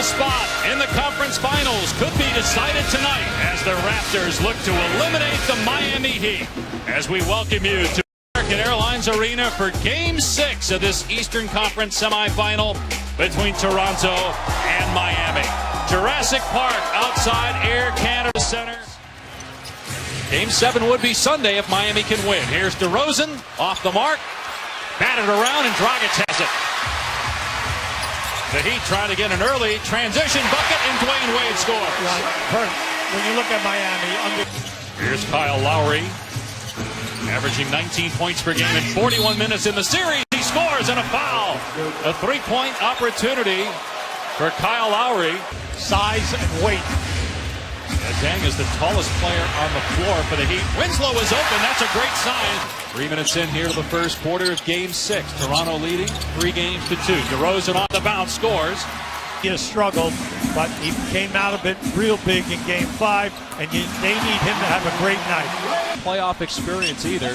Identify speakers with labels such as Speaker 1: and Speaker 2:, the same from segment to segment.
Speaker 1: spot in the conference finals could be decided tonight as the Raptors look to eliminate the Miami Heat. As we welcome you to American Airlines Arena for Game 6 of this Eastern Conference semifinal between Toronto and Miami. Jurassic Park outside Air Canada Center. Game 7 would be Sunday if Miami can win. Here's DeRozan off the mark. Batted around and Dragic has it. The Heat trying to get an early transition bucket and Dwayne Wade scores.
Speaker 2: When you look at Miami,
Speaker 1: Here's Kyle Lowry, averaging 19 points per game in 41 minutes in the series. He scores and a foul. A three-point opportunity for Kyle Lowry.
Speaker 2: size and weight.
Speaker 1: Deng is the tallest player on the floor for the Heat. Winslow is open. That's a great sign. 3 minutes in here to the first quarter of Game 6. Toronto leading 3-2. DeRozan on the bounce scores.
Speaker 2: He has struggled, but he came out of it real big in Game 5, and they need him to have a great night.
Speaker 1: Playoff experience either.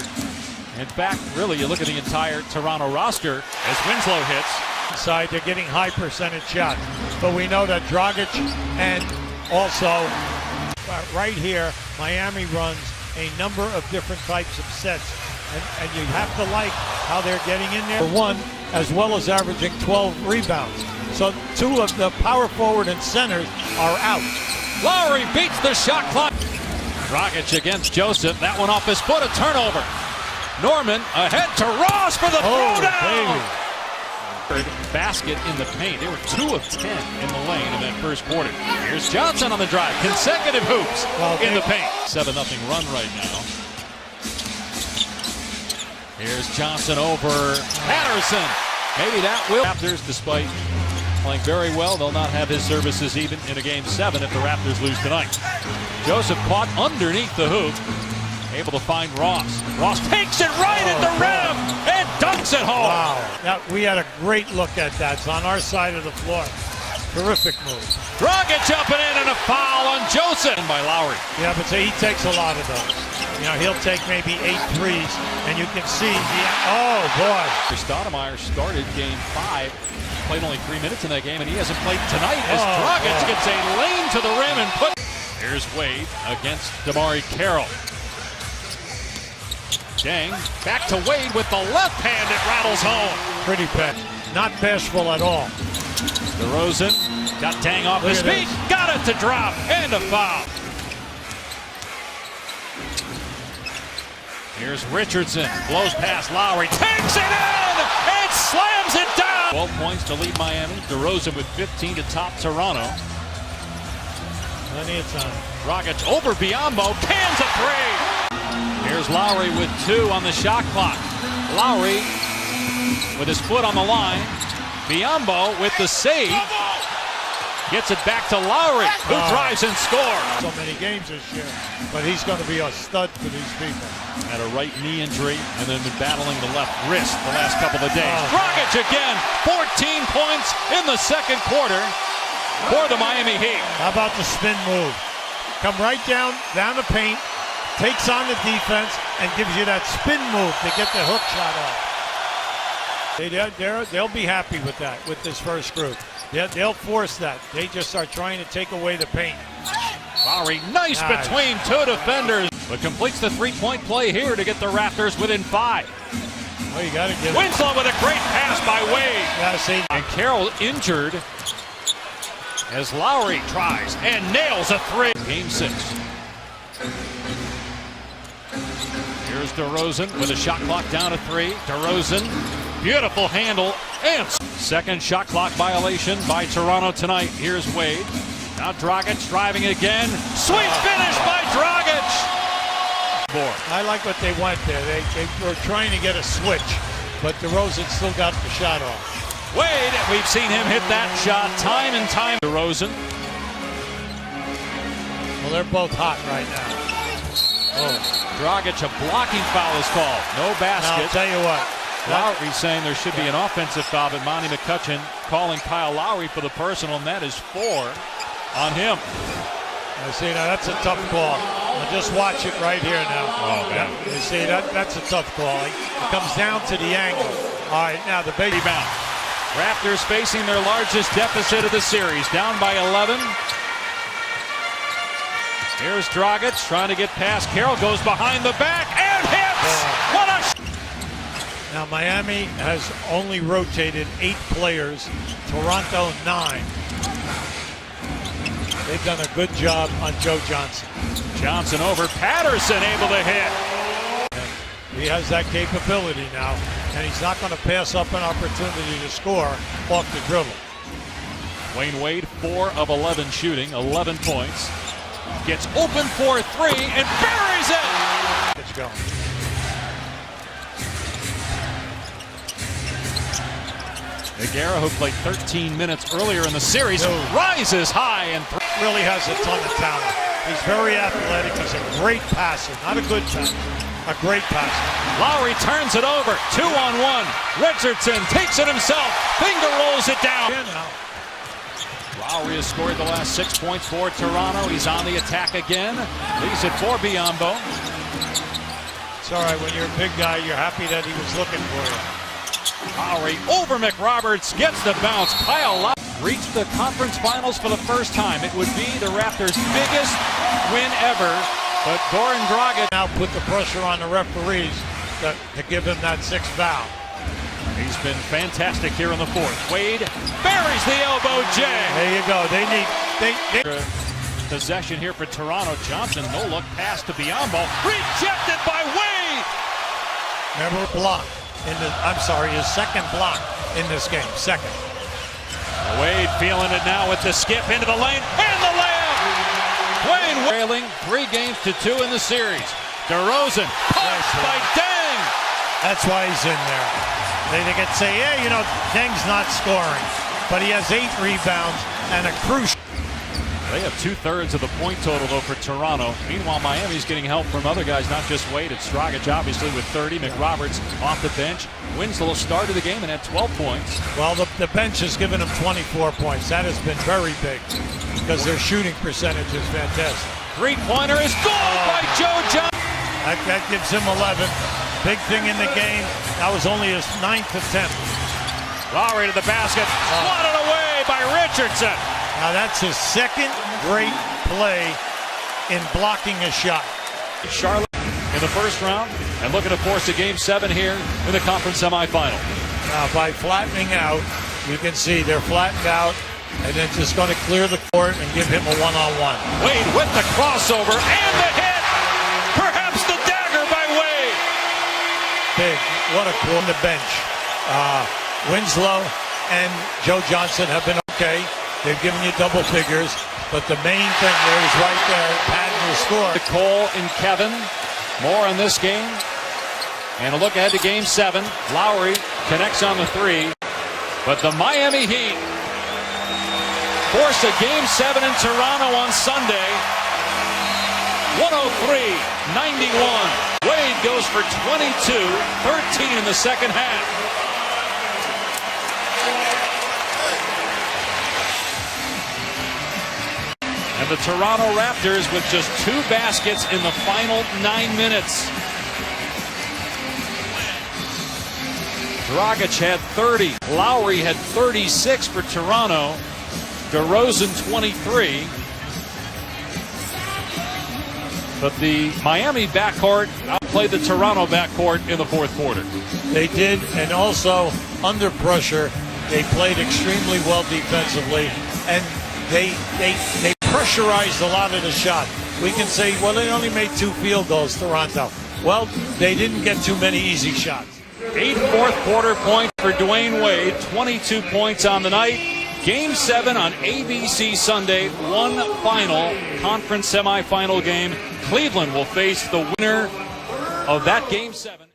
Speaker 1: In fact, really, you look at the entire Toronto roster as Winslow hits.
Speaker 2: Inside, they're getting high percentage shots, but we know that Dragic and also right here, Miami runs a number of different types of sets, and you have to like how they're getting in there. One, as well as averaging 12 rebounds. So 2 of the power forward and centers are out.
Speaker 1: Lowry beats the shot clock. Dragic against Joseph. That one off his foot, a turnover. Norman ahead to Ross for the throwdown. Basket in the paint. They were 2 of 10 in the lane in that first quarter. Here's Johnson on the drive. Consecutive hoops in the paint. 7-0 run right now. Here's Johnson over Patterson. Maybe that will. Raptors, despite playing very well, they'll not have his services even in a Game 7 if the Raptors lose tonight. Joseph caught underneath the hoop. Able to find Ross. Ross takes it right at the rim and dunks it home.
Speaker 2: Wow. Now, we had a great look at that. It's on our side of the floor. Terrific move.
Speaker 1: Dragic up and in, and a foul on Joseph. By Lowry.
Speaker 2: Yeah, but he takes a lot of those. You know, he'll take maybe 8 threes, and you can see, oh boy.
Speaker 1: Stoudemire started Game 5. Played only 3 minutes in that game, and he hasn't played tonight as Dragic gets a lane to the rim and put. Here's Wade against DeMarre Carroll. Deng back to Wade with the left hand. It rattles home.
Speaker 2: Pretty bad. Not bashful at all.
Speaker 1: DeRozan got Deng off his feet. Got it to drop and a foul. Here's Richardson. Blows past Lowry. Takes it in and slams it down. 12 points to lead Miami. DeRozan with 15 to top Toronto.
Speaker 2: Plenty of time.
Speaker 1: Dragic over Biyombo. Cans a three. Here's Lowry with 2 on the shot clock. Lowry with his foot on the line. Biyombo with the save. Gets it back to Lowry, who drives and scores.
Speaker 2: So many games this year, but he's going to be a stud for these people.
Speaker 1: Had a right knee injury and then been battling the left wrist the last couple of days. Dragic again, 14 points in the second quarter for the Miami Heat.
Speaker 2: How about the spin move? Come right down the paint, takes on the defense, and gives you that spin move to get the hook shot off. They'll be happy with that, with this first group. They'll force that. They just are trying to take away the paint.
Speaker 1: Lowry, nice between 2 defenders, but completes the three-point play here to get the Raptors within 5.
Speaker 2: Oh, you got to get it.
Speaker 1: Winslow with a great pass by Wade.
Speaker 2: Yeah, see.
Speaker 1: And Carroll injured as Lowry tries and nails a 3. Game 6. Here's DeRozan with a shot clock down to 3. DeRozan, beautiful handle, and second shot clock violation by Toronto tonight. Here's Wade. Now Dragic driving again. Sweet finish by Dragic.
Speaker 2: I like what they went there. They were trying to get a switch, but DeRozan still got the shot off.
Speaker 1: Wade, we've seen him hit that shot time and time. DeRozan.
Speaker 2: Well, they're both hot right now.
Speaker 1: Dragic, a blocking foul is called. No basket.
Speaker 2: Now, I'll tell you what.
Speaker 1: Lowry saying there should be an offensive foul, but Monty McCutcheon calling Kyle Lowry for the personal, and that is 4 on him.
Speaker 2: You see, now that's a tough call. Now just watch it right here now.
Speaker 1: Oh, man.
Speaker 2: You see, that's a tough call. It comes down to the angle. All right, now the big
Speaker 1: rebound. Raptors facing their largest deficit of the series, down by 11. Here's Dragic trying to get past Carroll, goes behind the back and hits! What a...
Speaker 2: Now Miami has only rotated 8 players, Toronto 9. They've done a good job on Joe Johnson.
Speaker 1: Johnson over Patterson, able to hit.
Speaker 2: He has that capability now, and he's not going to pass up an opportunity to score off the dribble.
Speaker 1: Wayne Wade, 4 of 11 shooting, 11 points. Gets open for 3 and buries it!
Speaker 2: Let's go.
Speaker 1: Nogueira, who played 13 minutes earlier in the series, rises high and
Speaker 2: really has a ton of talent. He's very athletic. He's a great passer, not a good passer. A great passer.
Speaker 1: Lowry turns it over, 2-on-1. Richardson takes it himself, finger rolls it down. Lowry has scored the last 6 points for Toronto. He's on the attack again. Leaves it for Biyombo.
Speaker 2: It's all right, when you're a big guy, you're happy that he was looking for you.
Speaker 1: Lowry over McRoberts, gets the bounce. Kyle Lowry reached the conference finals for the first time. It would be the Raptors' biggest win ever. But Goran Dragic
Speaker 2: now put the pressure on the referees to give him that 6th foul.
Speaker 1: He's been fantastic here in the 4th. Wade buries the elbow jam.
Speaker 2: There you go. They
Speaker 1: Possession here for Toronto. Johnson, no look pass to Biyombo. Rejected by Wade.
Speaker 2: Never blocked. His second block in this game. Second.
Speaker 1: Wade feeling it now with the skip into the lane and the layup. Wayne trailing 3-2 in the series. DeRozan punched by Deng.
Speaker 2: That's why he's in there. They could say, yeah, Deng's not scoring, but he has 8 rebounds and a crucial.
Speaker 1: They have 2/3 of the point total, though, for Toronto. Meanwhile, Miami's getting help from other guys, not just Wade. It's Dragic, obviously, with 30. McRoberts off the bench. Winslow started the game and had 12 points.
Speaker 2: Well, the bench has given him 24 points. That has been very big because their shooting percentage is fantastic.
Speaker 1: Three-pointer is good by Joe Johnson.
Speaker 2: That gives him 11. Big thing in the game. That was only his 9th attempt.
Speaker 1: Lowry to the basket. Swatted away by Richardson.
Speaker 2: Now that's his 2nd great play in blocking a shot.
Speaker 1: Charlotte in the first round and looking to force a Game 7 here in the conference semifinal.
Speaker 2: Now by flattening out, you can see they're flattened out and then just going to clear the court and give him a one-on-one.
Speaker 1: Wade with the crossover and the hit. Perhaps the dagger by Wade.
Speaker 2: Big. What a cool on the bench. Winslow and Joe Johnson have been okay. They've given you double figures, but the main thing there is right there, padding the score.
Speaker 1: Cole and Kevin, more on this game. And a look ahead to Game 7. Lowry connects on the 3, but the Miami Heat force a Game 7 in Toronto on Sunday. 103-91. Wade goes for 22, 13 in the second half. And the Toronto Raptors with just 2 baskets in the final 9 minutes. Dragic had 30. Lowry had 36 for Toronto. DeRozan 23. But the Miami backcourt outplayed the Toronto backcourt in the 4th quarter.
Speaker 2: They did, and also under pressure, they played extremely well defensively, and they pressurized a lot of the shot. We can say, well, they only made 2 field goals, Toronto. Well, they didn't get too many easy shots.
Speaker 1: 8 fourth-quarter points for Dwayne Wade, 22 points on the night. Game 7 on ABC Sunday, one final conference semifinal game. Cleveland will face the winner of that Game 7.